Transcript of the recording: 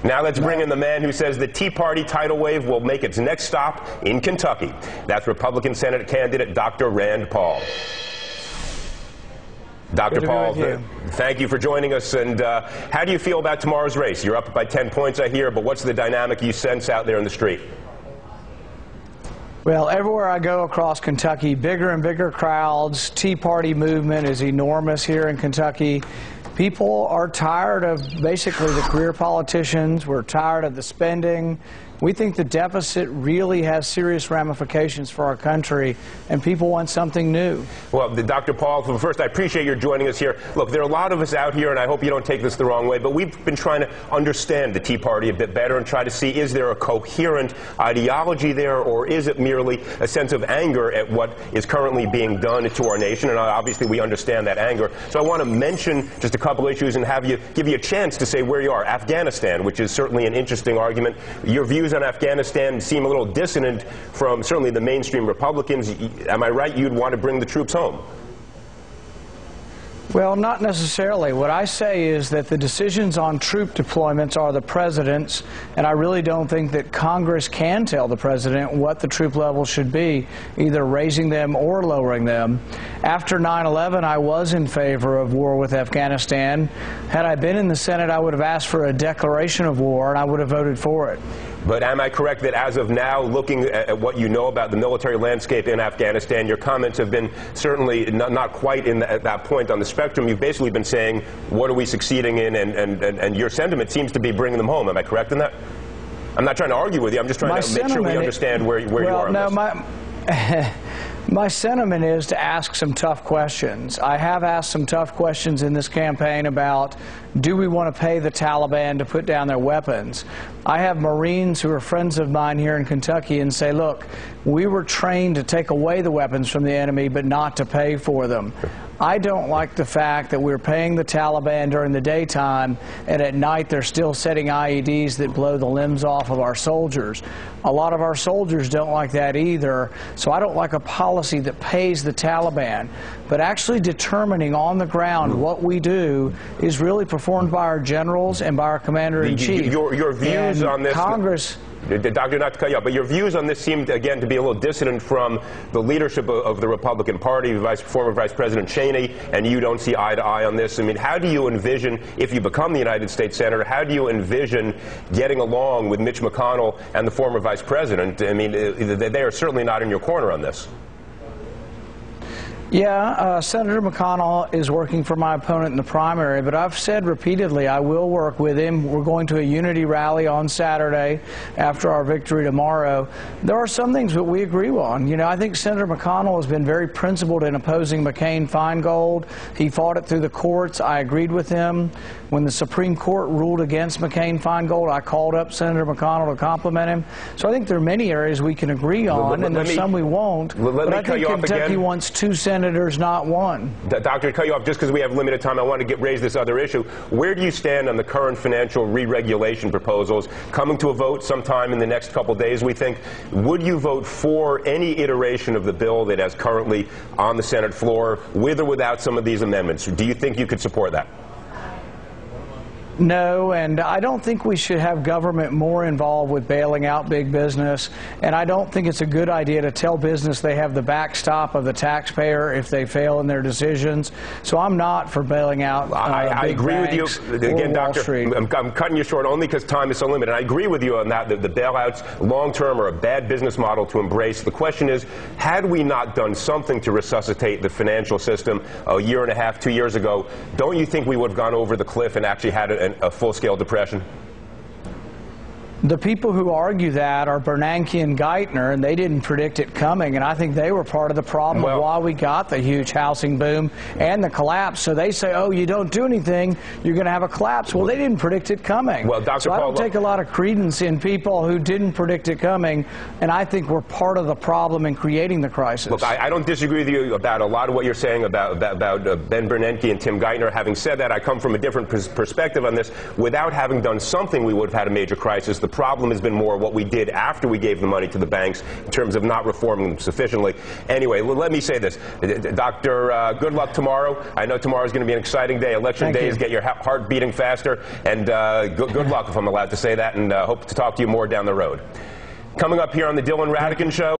Now let's bring in the man who says the Tea Party tidal wave will make its next stop in Kentucky. That's Republican Senate candidate Dr. Rand Paul. Dr. Paul, thank you for joining us. And how do you feel about tomorrow's race? You're up by 10 points, I hear, but what's the dynamic you sense out there in the street? Well, everywhere I go across Kentucky, bigger and bigger crowds. Tea Party movement is enormous here in Kentucky. People are tired of basically the career politicians. We're tired of the spending. We think the deficit really has serious ramifications for our country, and people want something new. Well, Dr. Paul, first, I appreciate your joining us here. Look, there are a lot of us out here, and I hope you don't take this the wrong way, but we've been trying to understand the Tea Party a bit better and try to see, is there a coherent ideology there, or is it merely a sense of anger at what is currently being done to our nation? And obviously, we understand that anger. So I want to mention just a couple issues and give you a chance to say where you are. Afghanistan, which is certainly an interesting argument. Your views on Afghanistan seem a little dissonant from certainly the mainstream Republicans. Am I right? You'd want to bring the troops home? Well, not necessarily. What I say is that the decisions on troop deployments are the president's, and I really don't think that Congress can tell the president what the troop levels should be, either raising them or lowering them. After 9/11, I was in favor of war with Afghanistan. Had I been in the Senate, I would have asked for a declaration of war, and I would have voted for it. But am I correct that as of now, looking at what you know about the military landscape in Afghanistan, your comments have been certainly not quite at that point on the spectrum. You've basically been saying, what are we succeeding in? And your sentiment seems to be bringing them home. Am I correct in that? I'm not trying to argue with you. I'm just trying to make sure we understand where you are on this. My sentiment is to ask some tough questions. I have asked some tough questions in this campaign about, do we want to pay the Taliban to put down their weapons? I have Marines who are friends of mine here in Kentucky and say, look, we were trained to take away the weapons from the enemy, but not to pay for them. I don't like the fact that we're paying the Taliban during the daytime, and at night they're still setting IEDs that blow the limbs off of our soldiers. A lot of our soldiers don't like that either, so I don't like a policy that pays the Taliban. But actually determining on the ground what we do is really performed by our generals and by our commander-in-chief. Your views on this... Congress... Doctor, not to cut you off, but your views on this seem, again, to be a little dissonant from the leadership of the Republican Party, former Vice President Cheney, and you don't see eye to eye on this. I mean, how do you envision, if you become the United States Senator, how do you envision getting along with Mitch McConnell and the former Vice President? I mean, they are certainly not in your corner on this. Yeah, Senator McConnell is working for my opponent in the primary, but I've said repeatedly I will work with him. We're going to a unity rally on Saturday after our victory tomorrow. There are some things that we agree on. You know, I think Senator McConnell has been very principled in opposing McCain-Feingold. He fought it through the courts. I agreed with him. When the Supreme Court ruled against McCain-Feingold, I called up Senator McConnell to compliment him. So I think there are many areas we can agree on, and there's some we won't. But I think Kentucky wants two senators, not one. Doctor, to cut you off, just because we have limited time, I want to raise this other issue. Where do you stand on the current financial re-regulation proposals coming to a vote sometime in the next couple days, we think? Would you vote for any iteration of the bill that is currently on the Senate floor, with or without some of these amendments? Do you think you could support that? No, and I don't think we should have government more involved with bailing out big business, and I don't think it's a good idea to tell business they have the backstop of the taxpayer if they fail in their decisions. So I'm not for bailing out I big agree with you. Again, Doctor, I'm cutting you short only because time is so limited. I agree with you on that. The bailouts long-term are a bad business model to embrace. The question is, had we not done something to resuscitate the financial system a year and a half, 2 years ago, don't you think we would have gone over the cliff and actually had a full-scale depression? The people who argue that are Bernanke and Geithner, and they didn't predict it coming, and I think they were part of the problem of why we got the huge housing boom and the collapse. So they say, oh, you don't do anything, you're going to have a collapse. Well, they didn't predict it coming. Well, Dr. So I don't take a lot of credence in people who didn't predict it coming, and I think we're part of the problem in creating the crisis. Look, I don't disagree with you about a lot of what you're saying about Ben Bernanke and Tim Geithner. Having said that, I come from a different perspective on this. Without having done something, we would have had a major crisis. The problem has been more what we did after we gave the money to the banks in terms of not reforming them sufficiently. Anyway, let me say this. Doctor, good luck tomorrow. I know tomorrow is going to be an exciting day. Election day is get your heart beating faster. And good luck, if I'm allowed to say that, and hope to talk to you more down the road. Coming up here on the Dylan Ratigan Show.